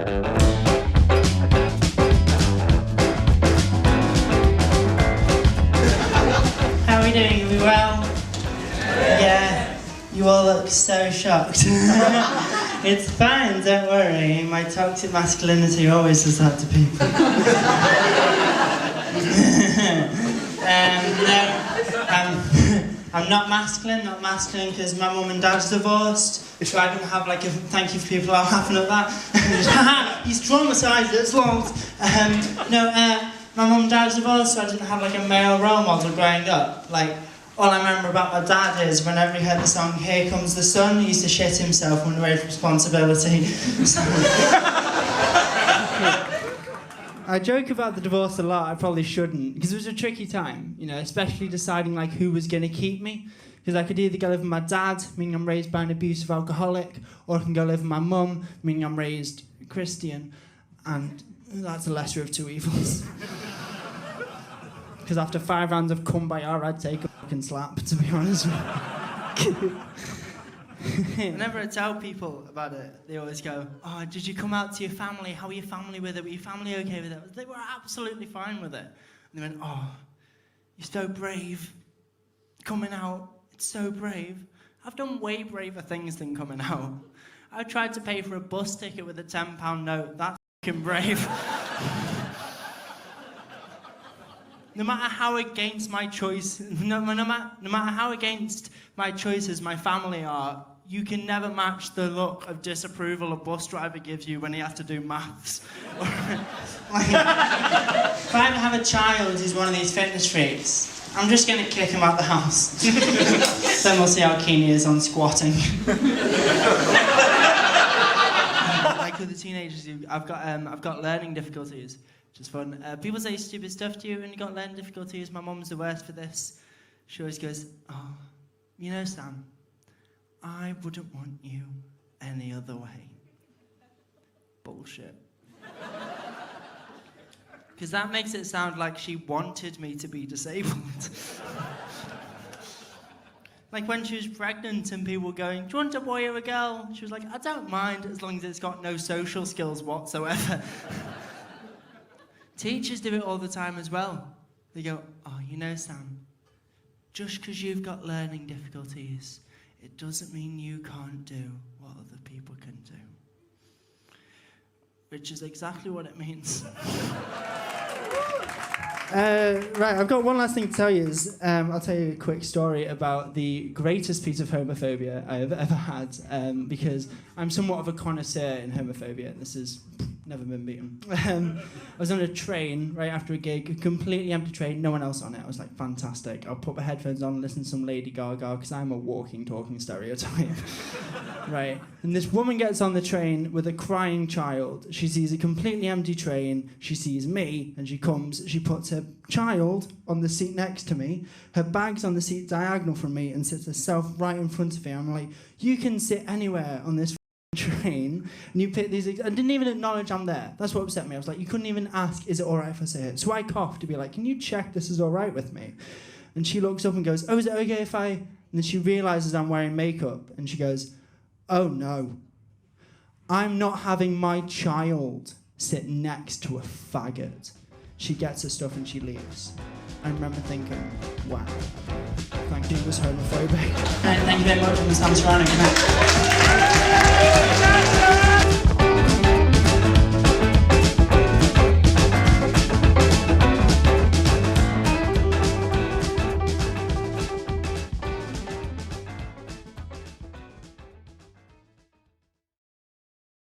How are we doing? Are we well? Yeah. You all look so shocked. It's fine, don't worry. My toxic masculinity always does that to people. I'm not masculine because my mum and dad's divorced, so I don't have like a thank you for people are laughing at that. He's traumatised us lots. My mum and dad's divorced, so I didn't have like a male role model growing up. Like, all I remember about my dad is whenever he heard the song Here Comes the Sun, he used to shit himself under weight of responsibility. I joke about the divorce a lot, I probably shouldn't, because it was a tricky time, you know, especially deciding like who was going to keep me. Because I could either go live with my dad, meaning I'm raised by an abusive alcoholic, or I can go live with my mum, meaning I'm raised Christian, and that's the lesser of two evils. Because after 5 rounds of kumbaya, I'd take a fucking slap, to be honest with you. Whenever I tell people about it, they always go, oh, did you come out to your family? How were your family with it? Were your family okay with it? They were absolutely fine with it. And they went, oh, you're so brave. Coming out, it's so brave. I've done way braver things than coming out. I tried to pay for a bus ticket with a £10 note. That's fucking brave. No matter how against my choice, no matter how against my choices my family are, you can never match the look of disapproval a bus driver gives you when he has to do maths. Like, if I ever have a child who's one of these fitness freaks, I'm just going to kick him out the house. Then we'll see how keen he is on squatting. Like with the teenagers, I've got learning difficulties. Which is fun. People say stupid stuff to you when you got learning difficulties. My mum's the worst for this. She always goes, oh, you know, Sam, I wouldn't want you any other way. Bullshit. Because that makes it sound like she wanted me to be disabled. Like when she was pregnant and people were going, do you want a boy or a girl? She was like, I don't mind as long as it's got no social skills whatsoever. Teachers do it all the time as well. They go, oh, you know, Sam, just because you've got learning difficulties, it doesn't mean you can't do what other people can do. Which is exactly what it means. Right, I've got one last thing to tell you. I'll tell you a quick story about the greatest piece of homophobia I have ever had, because I'm somewhat of a connoisseur in homophobia. This has never been beaten. I was on a train right after a gig, a completely empty train, no one else on it. I was like, fantastic. I'll put my headphones on and listen to some Lady Gaga, because I'm a walking, talking stereotype. Right, and this woman gets on the train with a crying child. She sees a completely empty train, she sees me, and she comes, she puts her child on the seat next to me, her bag's on the seat diagonal from me, and sits herself right in front of me. I'm like, you can sit anywhere on this train, and you pick these. I didn't even acknowledge I'm there. That's what upset me. I was like, you couldn't even ask, is it all right if I say it? So I coughed to be like, can you check this is all right with me? And she looks up and goes, oh, is it okay if I... And then she realises I'm wearing makeup, and she goes, oh no, I'm not having my child sit next to a faggot. She gets her stuff and she leaves. I remember thinking, wow, thank you, it was homophobic. Thank you very much, Mr. Serrano. Good night.